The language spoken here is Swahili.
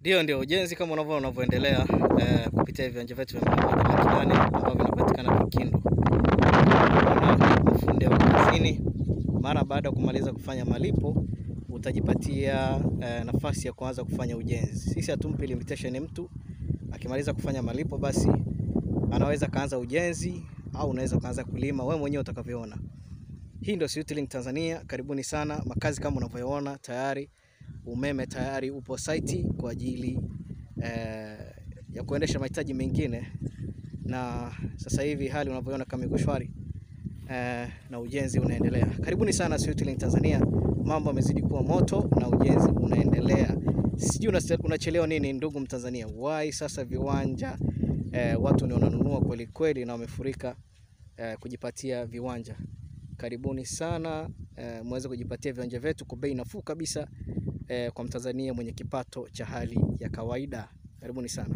Ndio ujenzi kama unavyoendelea kupitia viwanja vyetu vya Kidani ambavyo vinapatikana Kindu. Fundi wa kazini, mara baada ya kumaliza kufanya malipo utajipatia nafasi ya kuanza kufanya ujenzi. Sisi hatumpi limitation mtu, akimaliza kufanya malipo basi anaweza kaanza ujenzi au unaweza kaanza kulima, wewe mwenyewe utakavyoona. Hii ndio Suitlink Tanzania, karibuni sana. Makazi kama unavyoona tayari, umeme tayari upo site kwa ajili ya kuendesha mahitaji mengine, na sasa hivi hali unavyoona kama iko shwari na ujenzi unaendelea. Karibuni sana Suitlink Tanzania, mambo yamezidi kuwa moto na ujenzi unaendelea. Sijui unachelewa nini ndugu Mtanzania? Why sasa viwanja watu ni wananunua kweli kweli na wamefurika kujipatia viwanja. Karibuni sana muweze kujipatia viwanja vyetu kwa bei nafuu kabisa kwa Mtanzania mwenye kipato cha hali ya kawaida. Karibuni sana.